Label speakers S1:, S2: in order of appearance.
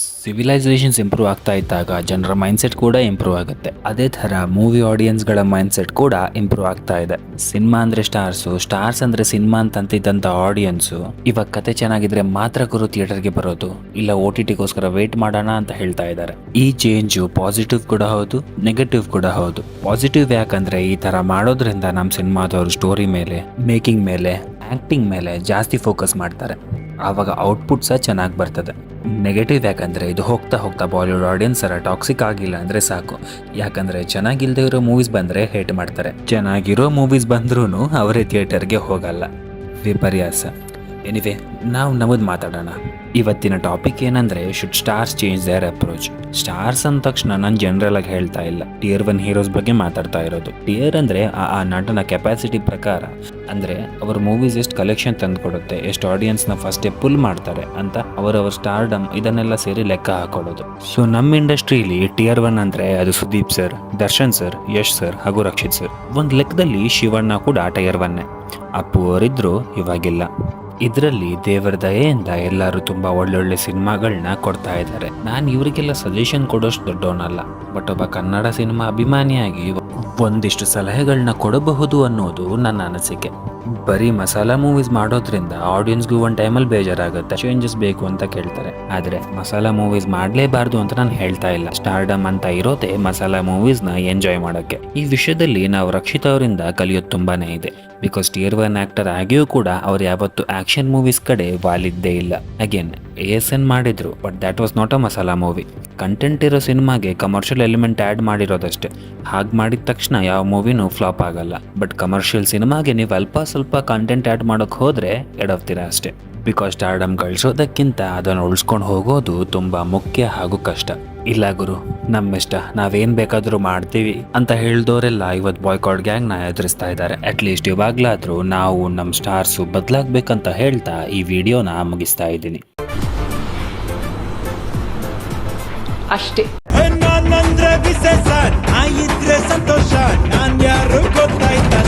S1: Civilisations improve ಆಗ್ತಾ ಇದ್ದಾಗ ಜನರ ಮೈಂಡ್ಸೆಟ್ ಕೂಡ ಇಂಪ್ರೂವ್ ಆಗುತ್ತೆ. ಅದೇ ಥರ ಮೂವಿ ಆಡಿಯನ್ಸ್ಗಳ ಮೈಂಡ್ಸೆಟ್ ಕೂಡ ಇಂಪ್ರೂವ್ ಆಗ್ತಾ ಇದೆ. ಸಿನಿಮಾ ಅಂದರೆ ಸ್ಟಾರ್ಸ್ ಅಂದರೆ ಸಿನಿಮಾ ಅಂತಿದ್ದಂಥ ಆಡಿಯನ್ಸು ಇವಾಗ ಕತೆ ಚೆನ್ನಾಗಿದ್ರೆ ಮಾತ್ರ ಗುರು ಥಿಯೇಟರ್ಗೆ ಬರೋದು, ಇಲ್ಲ OTTಗೋಸ್ಕರ ವೇಟ್ ಮಾಡೋಣ ಅಂತ ಹೇಳ್ತಾ ಇದ್ದಾರೆ. ಈ ಚೇಂಜು ಪಾಸಿಟಿವ್ ಕೂಡ ಹೌದು, ನೆಗೆಟಿವ್ ಕೂಡ ಹೌದು. ಪಾಸಿಟಿವ್ ಯಾಕಂದರೆ ಈ ಥರ ಮಾಡೋದ್ರಿಂದ ನಮ್ಮ ಸಿನಿಮಾದವರು ಸ್ಟೋರಿ ಮೇಲೆ, ಮೇಕಿಂಗ್ ಮೇಲೆ, ಆ್ಯಕ್ಟಿಂಗ್ ಮೇಲೆ ಜಾಸ್ತಿ ಫೋಕಸ್ ಮಾಡ್ತಾರೆ. ಆವಾಗ ಔಟ್ಪುಟ್ ಸಹ ಚೆನ್ನಾಗಿ ಬರ್ತದೆ. ನೆಗೆಟಿವ್ ಯಾಕಂದರೆ ಇದು ಹೋಗ್ತಾ ಬಾಲಿವುಡ್ ಆಡಿಯನ್ಸ್ ಥರ ಟಾಕ್ಸಿಕ್ ಆಗಿಲ್ಲ ಅಂದರೆ ಸಾಕು. ಯಾಕಂದರೆ ಚೆನ್ನಾಗಿಲ್ಲದೆ ಇರೋ ಮೂವೀಸ್ ಬಂದರೆ ಹೇಟ್ ಮಾಡ್ತಾರೆ, ಚೆನ್ನಾಗಿರೋ ಮೂವೀಸ್ ಬಂದ್ರೂ ಅವರೇ ಥಿಯೇಟರ್ಗೆ ಹೋಗಲ್ಲ. ವಿಪರ್ಯಾಸ. ಎನಿವೆ, ನಾವು ನಮ್ಮದು ಮಾತಾಡೋಣ. ಇವತ್ತಿನ ಟಾಪಿಕ್ ಏನಂದರೆ, should stars change their approach. Stars ಅಂದ ತಕ್ಷಣ ನಾನು ಜನರಲ್ ಆಗಿ ಹೇಳ್ತಾ ಇಲ್ಲ, Tier 1 ಹೀರೋಸ್ ಬಗ್ಗೆ ಮಾತಾಡ್ತಾ ಇರೋದು. ಟಿಯರ್ ಅಂದರೆ ಆ ನಟನ ಕೆಪಾಸಿಟಿ ಪ್ರಕಾರ, ಅಂದರೆ ಅವ್ರ ಮೂವೀಸ್ ಎಷ್ಟು ಕಲೆಕ್ಷನ್ ತಂದು ಕೊಡುತ್ತೆ, ಎಷ್ಟು ಆಡಿಯನ್ಸ್ನ ಫಸ್ಟೇ ಪುಲ್ ಮಾಡ್ತಾರೆ ಅಂತ ಅವರವ್ರ ಸ್ಟಾರ್ಡಮ್ ಇದನ್ನೆಲ್ಲ ಸೇರಿ ಲೆಕ್ಕ ಹಾಕೊಳ್ಳೋದು. ಸೊ ನಮ್ಮ ಇಂಡಸ್ಟ್ರಿಯಲ್ಲಿ Tier 1 ಅಂದರೆ ಅದು Sudeep sir, Darshan sir, Yash sir ಹಾಗೂ ರಕ್ಷಿತ್ ಸರ್. ಒಂದು ಲೆಕ್ಕದಲ್ಲಿ ಶಿವಣ್ಣ ಕೂಡ Tier 1. ಅಪ್ಪು ಅವರಿದ್ರು, ಇವಾಗಿಲ್ಲ. ಇದರಲ್ಲಿ ದೇವರ ದಯೆಯಿಂದ ಎಲ್ಲರೂ ತುಂಬ ಒಳ್ಳೊಳ್ಳೆ ಸಿನಿಮಾಗಳನ್ನ ಕೊಡ್ತಾ ಇದ್ದಾರೆ. ನಾನು ಇವರಿಗೆಲ್ಲ ಸಜೆಷನ್ ಕೊಡೋಷ್ಟು ದೊಡ್ಡವನಲ್ಲ, ಬಟ್ ಒಬ್ಬ ಕನ್ನಡ ಸಿನಿಮಾ ಅಭಿಮಾನಿಯಾಗಿ ಒಂದಿಷ್ಟು ಸಲಹೆಗಳನ್ನ ಕೊಡಬಹುದು ಅನ್ನೋದು ನನ್ನ ಅನಿಸಿಕೆ. ಬರೀ ಮಸಾಲಾ ಮೂವೀಸ್ ಮಾಡೋದ್ರಿಂದ ಆಡಿಯನ್ಸ್ಗೂ ಒಂದು ಟೈಮಲ್ಲಿ ಬೇಜಾರಾಗುತ್ತೆ, ಚೇಂಜಸ್ ಬೇಕು ಅಂತ ಕೇಳ್ತಾರೆ. ಆದರೆ ಮಸಾಲಾ ಮೂವೀಸ್ ಮಾಡಲೇಬಾರ್ದು ಅಂತ ನಾನು ಹೇಳ್ತಾ ಇಲ್ಲ. ಸ್ಟಾರ್ಡಮ್ ಅಂತ ಇರೋದೇ ಮಸಾಲಾ ಮೂವೀಸ್ನ ಎಂಜಾಯ್ ಮಾಡೋಕ್ಕೆ. ಈ ವಿಷಯದಲ್ಲಿ ನಾವು ರಕ್ಷಿತ್ ಅವರಿಂದ ಕಲಿಯೋದು ತುಂಬಾನೇ ಇದೆ. ಬಿಕಾಸ್ Tier 1 ಆ್ಯಕ್ಟರ್ ಆಗಿಯೂ ಕೂಡ ಅವ್ರು ಯಾವತ್ತೂ ಆ್ಯಕ್ಷನ್ ಮೂವೀಸ್ ಕಡೆ ವಾಲಿದ್ದೇ ಇಲ್ಲ. ಅಗೇನ್ ASN ಮಾಡಿದ್ರು, but that was not a masala movie. Content ಇರೋ ಸಿನಿಮಾಗೆ ಕಮರ್ಷಿಯಲ್ ಎಲಿಮೆಂಟ್ ಆ್ಯಡ್ ಮಾಡಿರೋದಷ್ಟೇ. ಹಾಗೆ ಮಾಡಿದ ತಕ್ಷಣ ಯಾವ ಮೂವಿನೂ ಫ್ಲಾಪ್ ಆಗಲ್ಲ. ಬಟ್ ಕಮರ್ಷಿಯಲ್ ಸಿನಿಮಾಗೆ ನೀವು ಅಲ್ಪ ಸ್ವಲ್ಪ ಕಂಟೆಂಟ್ ಆ್ಯಡ್ ಮಾಡೋಕ್ಕೆ ಹೋದರೆ ಎಡವ್ತೀರಾ ಅಷ್ಟೇ. ಬಿಕಾಸ್ ಸ್ಟಾರ್ಡಮ್ ಗಳಿಸೋದಕ್ಕಿಂತ ಅದನ್ನು ಉಳಿಸ್ಕೊಂಡು ಹೋಗೋದು ತುಂಬ ಮುಖ್ಯ ಹಾಗೂ ಕಷ್ಟ. ಇಲ್ಲ ಗುರು, ನಮ್ಮಿಷ್ಟ, ನಾವೇನು ಬೇಕಾದರೂ ಮಾಡ್ತೀವಿ ಅಂತ ಹೇಳಿದವರೆಲ್ಲ ಇವತ್ತು ಬಾಯ್ಕಾಟ್ ಗ್ಯಾಂಗ್ನ ಎದುರಿಸ್ತಾ ಇದ್ದಾರೆ. ಅಟ್ಲೀಸ್ಟ್ ಇವಾಗಲಾದರೂ ನಾವು ನಮ್ಮ ಸ್ಟಾರ್ಸು ಬದಲಾಗಬೇಕಂತ ಹೇಳ್ತಾ ಈ ವಿಡಿಯೋನ ಮುಗಿಸ್ತಾ ಇದ್ದೀನಿ
S2: ಅಷ್ಟೇ.
S3: ನಾನಂದ್ರೆ ವಿಶೇಷ, ನಾ ಇದ್ರೆ ಸಂತೋಷ, ನಾನ್ ಯಾರು ಗೊತ್ತಾಯ್ತಾ?